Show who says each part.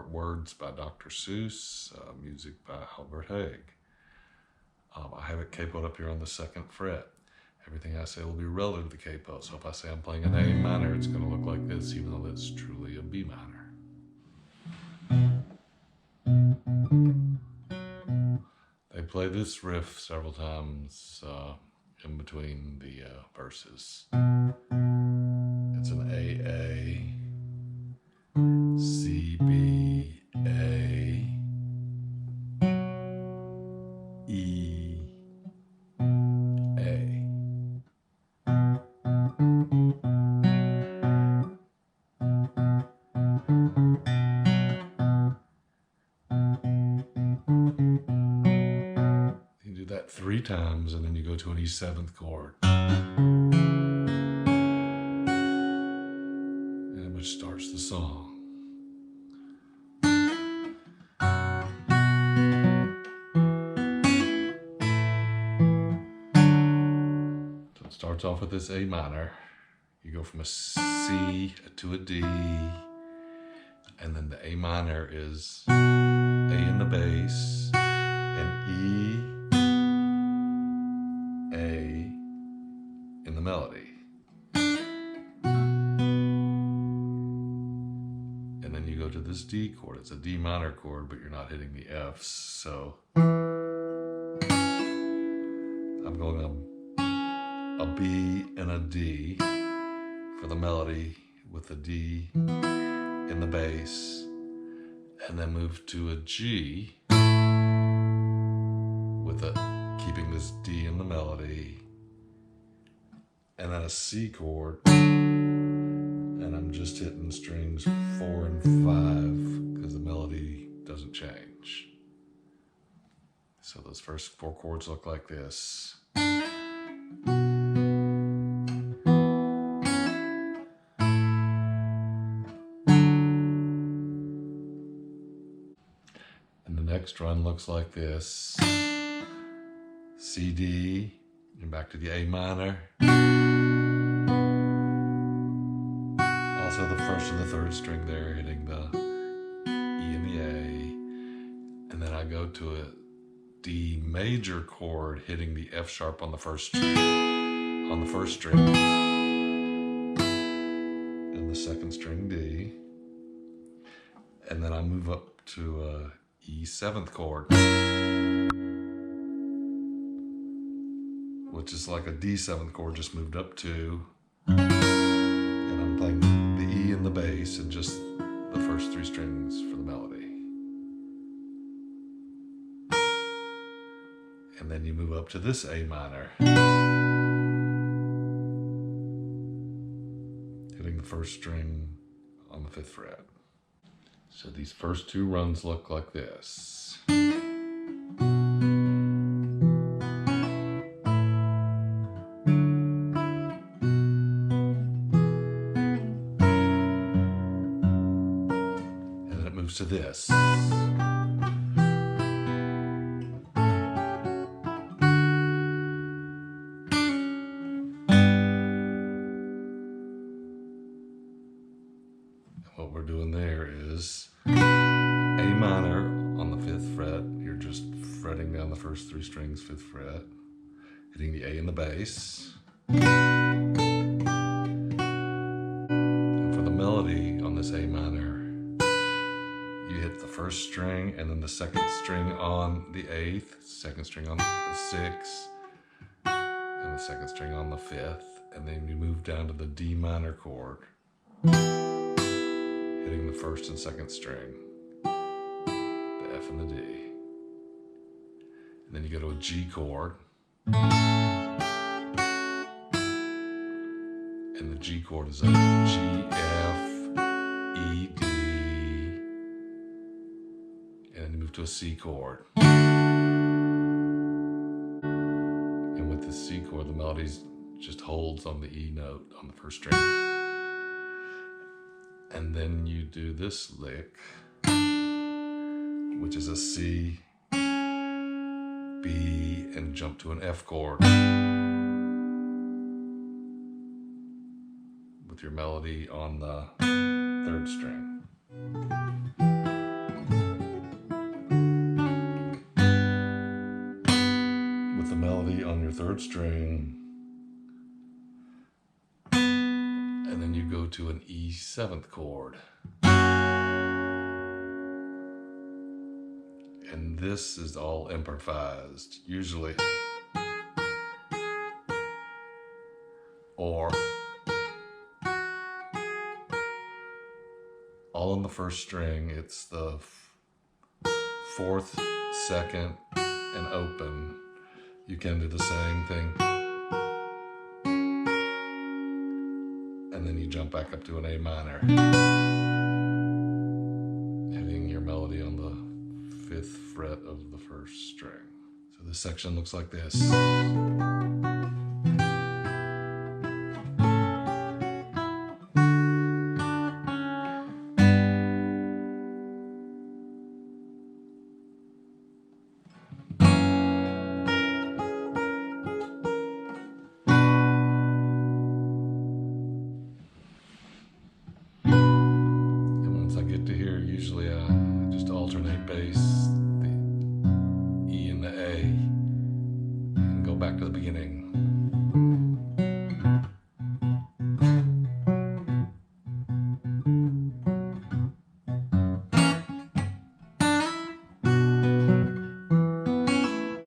Speaker 1: words by Dr. Seuss, music by Hague. I have it capoed up here on the 2nd fret. Everything I say will be relative to the capo. So if I say I'm playing an A minor, it's going to look like this, even though it's truly a B minor. They play this riff several times in between the verses. It's an A, C, B, A, E, A. You do that 3 times and then you go to an E7th chord. And which starts the song. So it starts off with this A minor. You go from a C to a D, and then the A minor is A in the bass, and E, A in the melody. And then you go to this D chord. It's a D minor chord, but you're not hitting the Fs, so I'm going a B and a D for the melody with a D in the bass, and then move to a G with keeping this D in the melody, and then a C chord, and I'm just hitting strings 4 and 5 because the melody doesn't change. So those first 4 chords look like this. And the next run looks like this. C, D, and back to the A minor. Also the 1st and the 3rd string there, hitting the E and the A. And then I go to a D major chord, hitting the F sharp on the first string, and the 2nd string D. And then I move up to a E7th chord, which is like a D7th chord just moved up to, and I'm playing the E in the bass and just the first 3 strings for the melody. And then you move up to this A minor, hitting the 1st string on the 5th fret. So these first 2 runs look like this. And then it moves to this. What we're doing there is A minor on the 5th fret. You're just fretting down the first 3 strings, 5th fret, hitting the A in the bass. And for the melody on this A minor, you hit the 1st string and then the 2nd string on the 8th, 2nd string on the 6th, and the 2nd string on the 5th, and then you move down to the D minor chord, hitting the 1st and 2nd string, the F and the D. And then you go to a G chord, and the G chord is a G, F, E, D, and then you move to a C chord. And with the C chord, the melody just holds on the E note on the 1st string. And then you do this lick, which is a C, B, and jump to an F chord with your melody on the 3rd string. melody on your third string, and then you go to an E seventh chord. And this is all improvised, usually. Or all on the first string. It's the fourth, second, and open. You can do the same thing. And then you jump back up to an A minor, hitting your melody on the fifth fret of the first string. So this section looks like this. Usually I just alternate bass, the E and the A, and go back to the beginning.